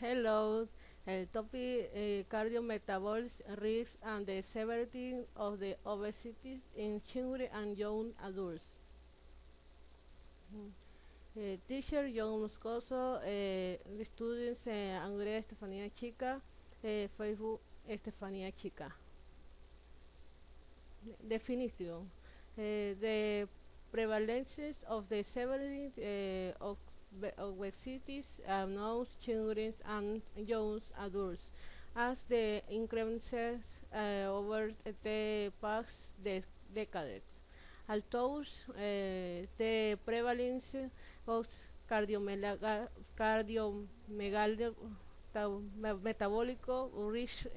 Hello. El topic cardiometabolic risks and the severity of the obesity in children and young adults. Teacher John Moscoso, students Andrea Estefanía Chica, Facebook Estefanía Chica. Definition. The prevalence of the severity of obesity among children and young adults as the increases over the past decades. Although the prevalence of cardiomegalia metabolic risk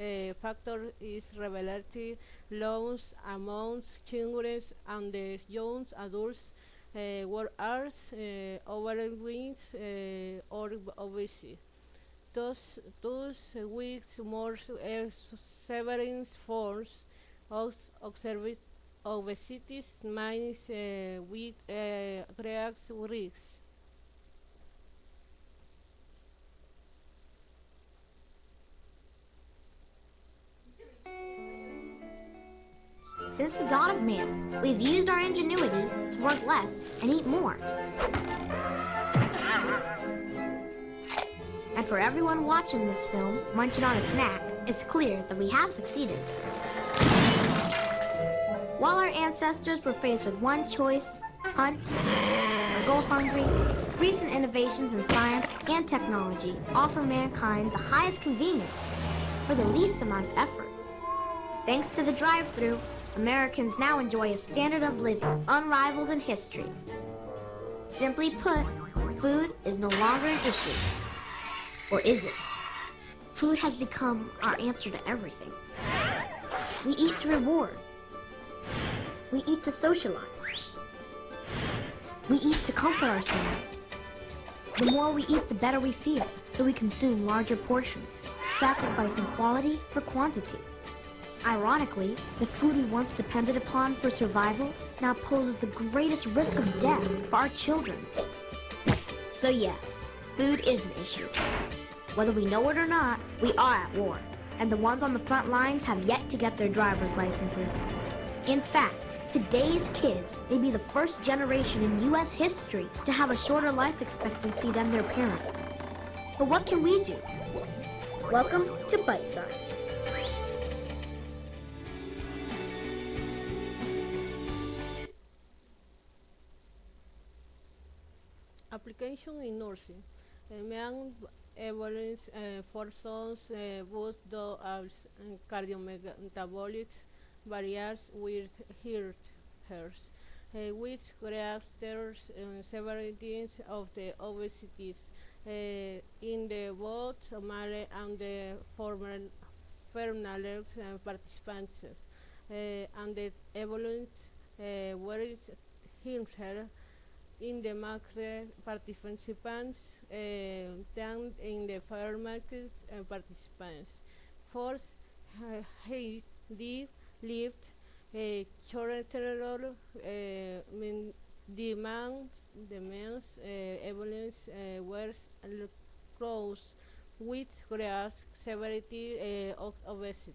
factor is relatively low among children and the young adults, whereas overweight or obesity. Thus, with more severe forms of obesity minus with great risks. Since the dawn of man, we've used our ingenuity to work less and eat more. And for everyone watching this film, munching on a snack, it's clear that we have succeeded. While our ancestors were faced with one choice, hunt or go hungry, recent innovations in science and technology offer mankind the highest convenience for the least amount of effort. Thanks to the drive-thru, Americans now enjoy a standard of living unrivaled in history. Simply put, food is no longer an issue. Or is it? Food has become our answer to everything. We eat to reward. We eat to socialize. We eat to comfort ourselves. The more we eat, the better we feel, so we consume larger portions, sacrificing quality for quantity. Ironically, the food we once depended upon for survival now poses the greatest risk of death for our children. So yes, food is an issue. Whether we know it or not, we are at war, and the ones on the front lines have yet to get their driver's licenses. In fact, today's kids may be the first generation in U.S. history to have a shorter life expectancy than their parents. But what can we do? Welcome to Bite Size. Application in nursing. Main evidence for some boost as cardiometabolic barriers with which greater severities of the obesity in the both male and the former female participants, and the evidence were higher in the macro participants than in the fair market participants. Fourth, he did lift cholesterol demands evidence were close with great severity of obesity.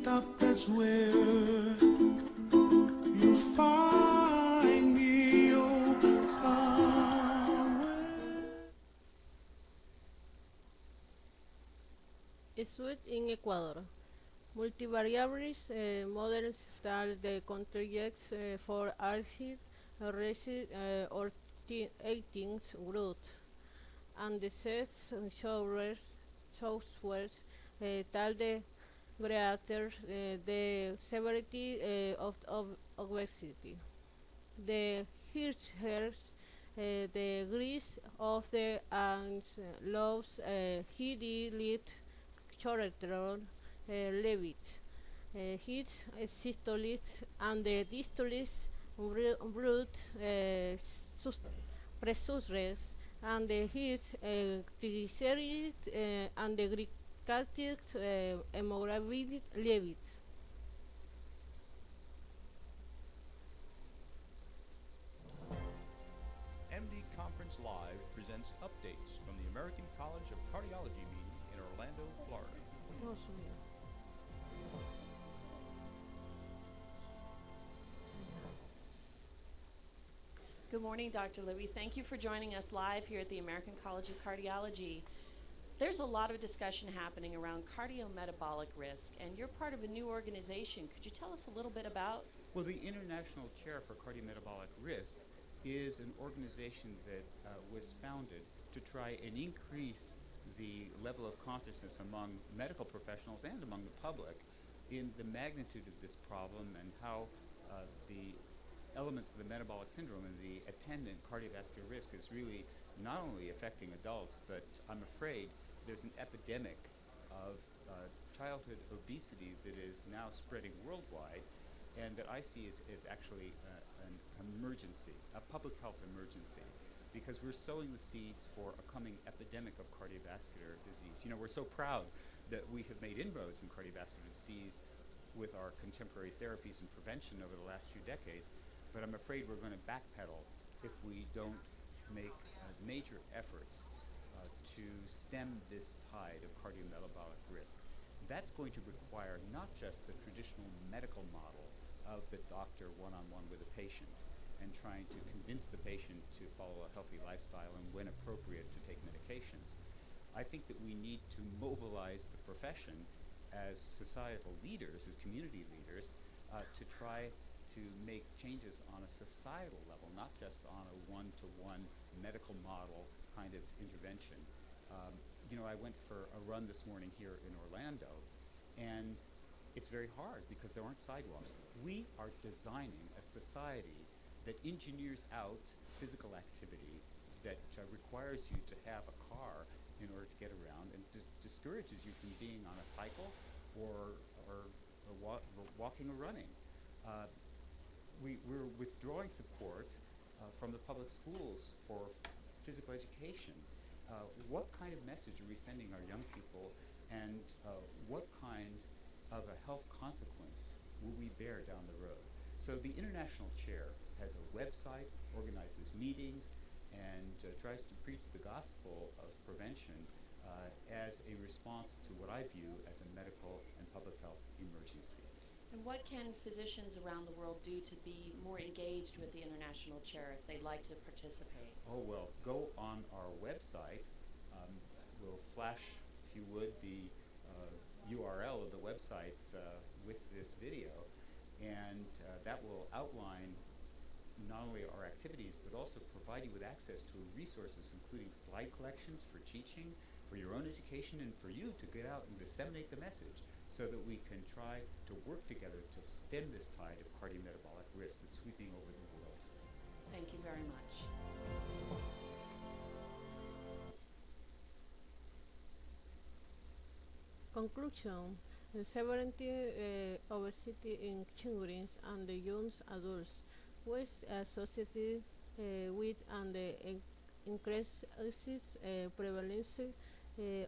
top, that's where you find me, oh, somewhere. Switch in Ecuador. Multivariables models that the contributes for archid, races or 18th growth, and the sex software tell the creators the severity of obesity. The Hirschers, the grease of the and loves he lead cholesterol levit. His systolis and the distolis root presusres and the his triglycerides and the glycated hemoglobin levit. MD Conference Live presents updates from the American College of Cardiology meeting in Orlando, Florida. Good morning, Dr. Libby. Thank you for joining us live here at the American College of Cardiology. There's a lot of discussion happening around cardiometabolic risk, and you're part of a new organization. Could you tell us a little bit about? Well, the International Chair for Cardiometabolic Risk is an organization that was founded to try and increase the level of consciousness among medical professionals and among the public in the magnitude of this problem and how the elements of the metabolic syndrome and the attendant cardiovascular risk is really not only affecting adults, but I'm afraid there's an epidemic of childhood obesity that is now spreading worldwide and that I see as actually an emergency, a public health emergency, because we're sowing the seeds for a coming epidemic of cardiovascular disease. You know, we're so proud that we have made inroads in cardiovascular disease with our contemporary therapies and prevention over the last few decades, but I'm afraid we're going to backpedal if we don't make major efforts to stem this tide of cardiometabolic risk. That's going to require not just the traditional medical model of the doctor one-on-one with a patient and trying to convince the patient to follow a healthy lifestyle and when appropriate to take medications. I think that we need to mobilize the profession as societal leaders, as community leaders, to try to make changes on a societal level, not just on a one-to-one medical model kind of intervention. You know, I went for a run this morning here in Orlando, and it's very hard because there aren't sidewalks. We are designing a society that engineers out physical activity that requires you to have a car in order to get around and discourages you from being on a cycle or walking or running. We're withdrawing support from the public schools for physical education. What kind of message are we sending our young people, and what kind of a health consequence will we bear down the road? So the International Chair has a website, organizes meetings, and tries to preach the gospel of prevention as a response to what I view as a medical and public health emergency. And what can physicians around the world do to be more engaged with the International Chair if they'd like to participate? Oh, well, go on our website. We'll flash, if you would, the URL of the website with this video, and that will outline not only our activities, but also provide you with access to resources, including slide collections for teaching, for your own education, and for you to get out and disseminate the message so that we can try to work together to stem this tide of cardiometabolic risk that's sweeping over the world. Thank you very much. Conclusion: the severity obesity in children and the young adults was associated with and the increased prevalence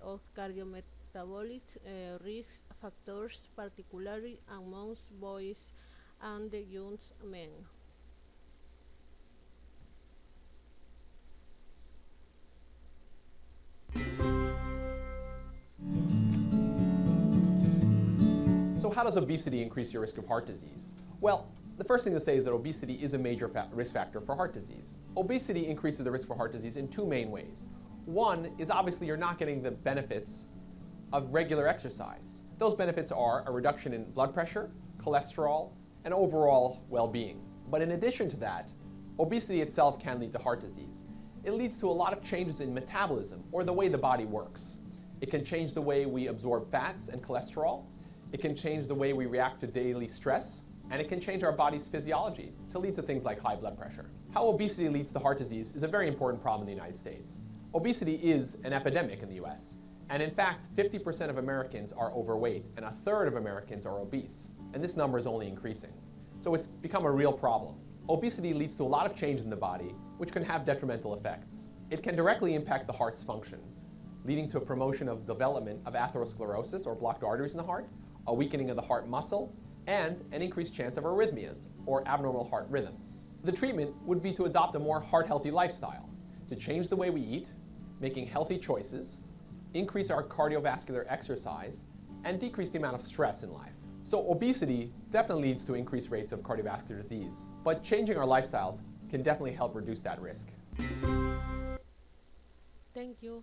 of cardiometabolic risk factors, particularly amongst boys and the young men. So how does obesity increase your risk of heart disease? Well, the first thing to say is that obesity is a major risk factor for heart disease. Obesity increases the risk for heart disease in two main ways. One is obviously you're not getting the benefits of regular exercise. Those benefits are a reduction in blood pressure, cholesterol, and overall well-being. But in addition to that, obesity itself can lead to heart disease. It leads to a lot of changes in metabolism, or the way the body works. It can change the way we absorb fats and cholesterol. It can change the way we react to daily stress. And it can change our body's physiology to lead to things like high blood pressure. How obesity leads to heart disease is a very important problem in the United States. Obesity is an epidemic in the US. And in fact, 50% of Americans are overweight and a third of Americans are obese. And this number is only increasing. So it's become a real problem. Obesity leads to a lot of change in the body, which can have detrimental effects. It can directly impact the heart's function, leading to a promotion of development of atherosclerosis, or blocked arteries in the heart, a weakening of the heart muscle, and an increased chance of arrhythmias, or abnormal heart rhythms. The treatment would be to adopt a more heart-healthy lifestyle, to change the way we eat, making healthy choices, increase our cardiovascular exercise, and decrease the amount of stress in life. So obesity definitely leads to increased rates of cardiovascular disease, but changing our lifestyles can definitely help reduce that risk. Thank you.